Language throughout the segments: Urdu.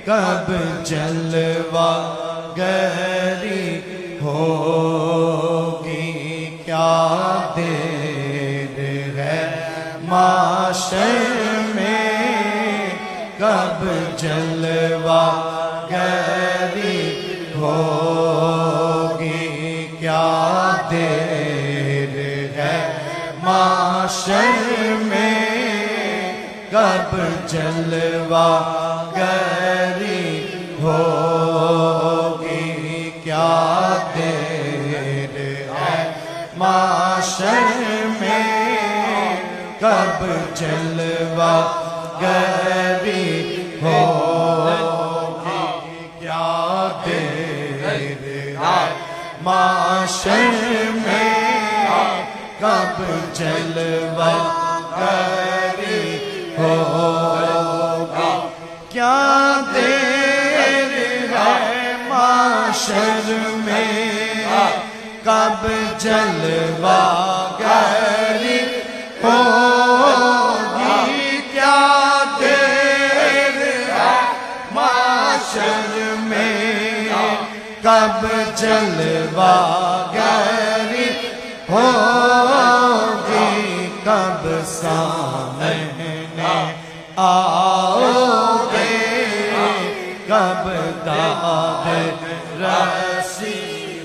کب جلوہ گری ہوگی، کیا دیر ہے معاشر میں، کب جلوہ گری ہوگی، کیا دیر ہے معاشر میں، کب جلوہ گری ہوگی، کیا دیر ہے معاشر میں، کب جلوہ گری ہوگی، کیا دیر ہے معاشر میں، کب جلوہ گری ہوگی، کیا دیر ہے معاشر میں، کب جلوہ گری ہوگی، کیا دیر ہے معاشر میں، کب جلوہ گری ہوگی، کب سامنے آؤ گے، کب داد رسی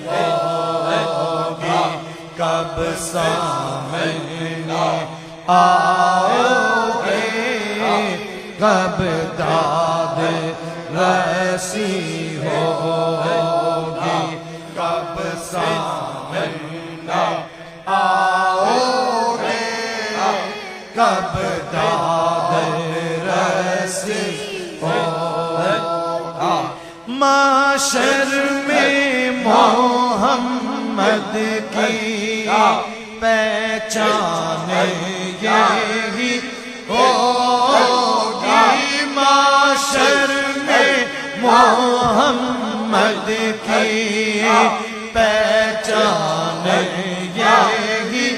ہوگی، کب سامنے آؤ گے، کب داد رسی ہوگی، کب سامنے آؤ گے، کب داد رسی ہوگی، معاشر میں محمد کی پہچان یہی ہوگی، معاشر میں محمد کی پہچان یہی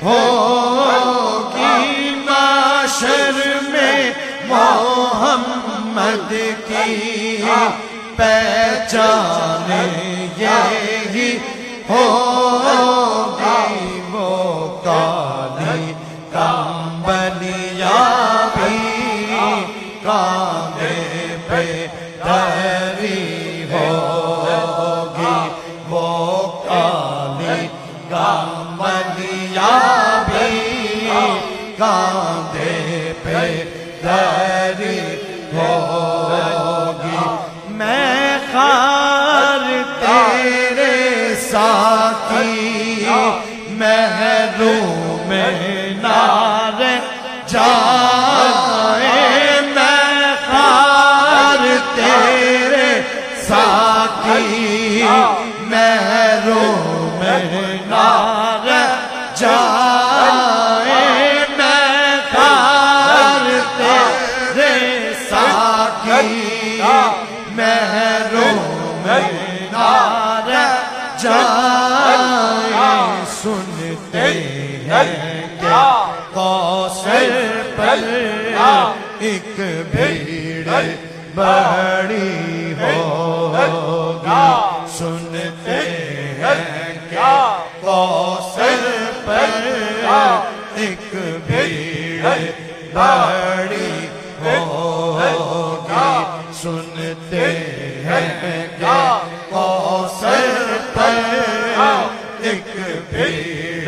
ہوگی، معاشر میں محمد کی پہچان یہی ہوگی، وہ کالی کمبلیاں بھی کاندھے پہ دھری ہوگی، وہ کالی کمبلیاں بھی کاندھے پہ دھری ہوگی، میں خار تیرے ساتھی محروم نار جائے، میں خار تیرے ساتھی محروم نار جائے، میں خار تیرے ساتھی محروم نار جائے، سنتے ہیں کہ کوثر پر ایک بھیڑ بڑی ہوگی، سنتے ہیں کہ کوثر پر ایک بھیڑ بڑی ہوگی، سنتے ہیں کہ کوثر پر ایک بھیڑ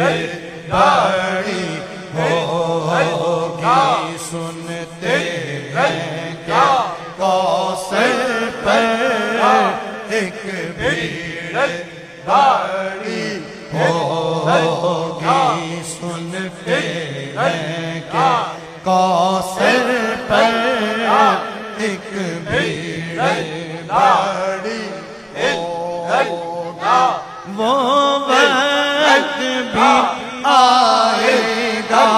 بڑی ہوگی، سنتے ہیں کہ کوثر پر ایک بھیڑ بڑی ہوگی، سنتے ہیں کہ کوثر پر ایک بھیڑ بڑی ہوگی، وہ وقت بھی آئے گا،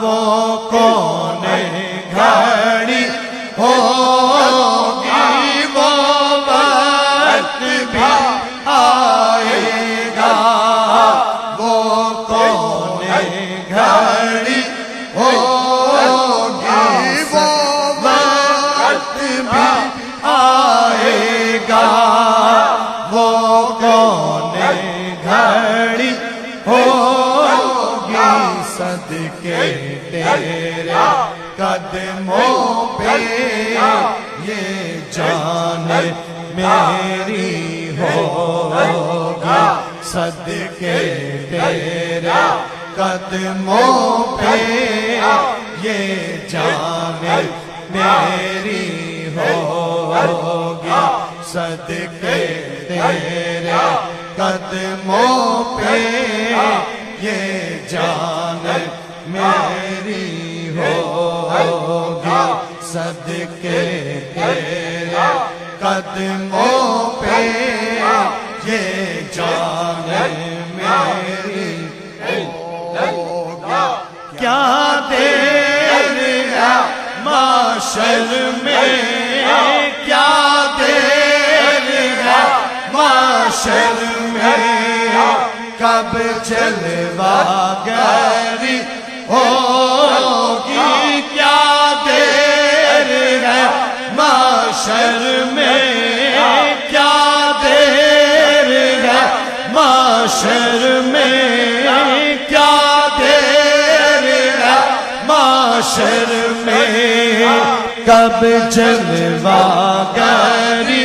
وہ کون گھڑی ہوگی، وہ وقت بھی آئے گا، وہ کون گھڑی ہوگی، وہ وقت بھی قدموں پہ یہ جان میری ہوگی صدقے تیرے قدموں پہ یہ جان میری ہوگی صدقے تیرے قدموں پہ یہ جان میری ہوگی صدقے تیرے قدموں پہ یہ جان میری ہوگی کیا دیر ہے معاشر میں کیا دیر ہے معاشر میں کب جلوہ گری ہوگی کیا دیر ہے معاشر میں کیا دیر ہے معاشر میں کیا دیر ہے معاشر میں کب جلوہ گری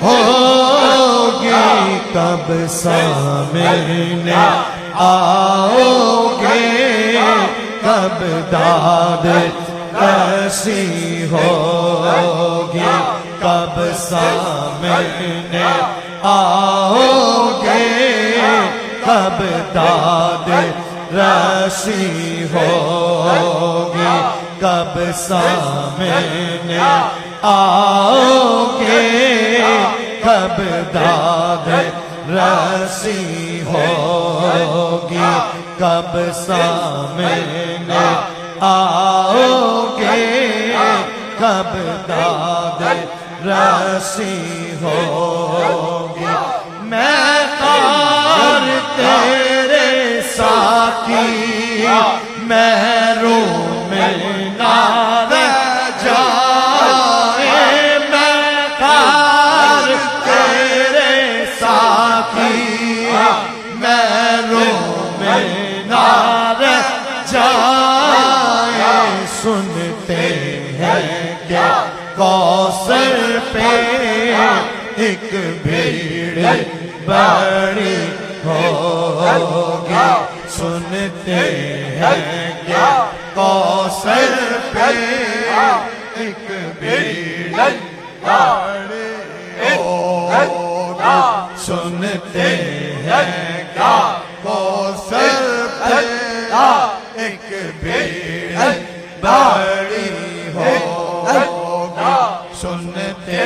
ہوگی کب سامنے آؤ گے کب داد رسی ہوگی کب سامنے آؤ گے کب داد رسی ہوگی کب سامنے آؤ گے کب داد رسی ہوگی کب سامنے آؤ گے کب داد رسی ہوگی میں خار تیرے ساقی محروم نہ رہ جائے میں خار تیرے ساقی محروم نہ رہ جائے سنتے ہیں کیا کوثر پہ ایک بھیڑ بڑی ہوگی سنتے ہیں کیا کوثر پہ ایک بھیڑ بڑی ہوگی سنتے ہیں کیا کوثر پہ ایک بھیڑ بڑی ہوگی سنتے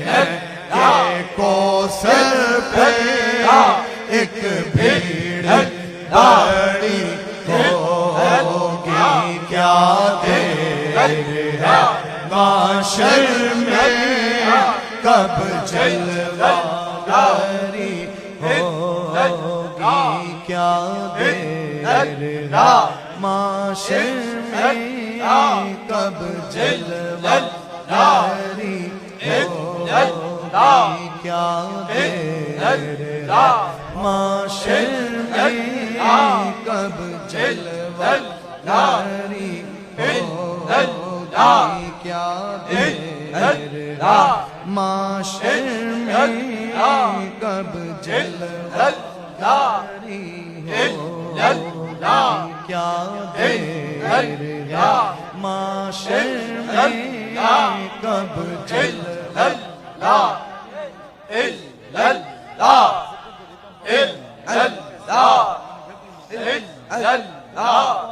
ہیں کہ کوثر پہ ایک بھیڑ بڑی ہوگی کیا دیر ہے معاشر میں کب جلوہ گری ہوگی کیا دیر ہے معاشر میں کب جلوہ گری ہوگی کیا دیر ہے معاشر میں کب جلوہ گری ہوگی کیا دیر ہے معاشر میں کب جلوہ گری ہوگی کیا دیر ہے معاشر میں کب جلوہ اللہ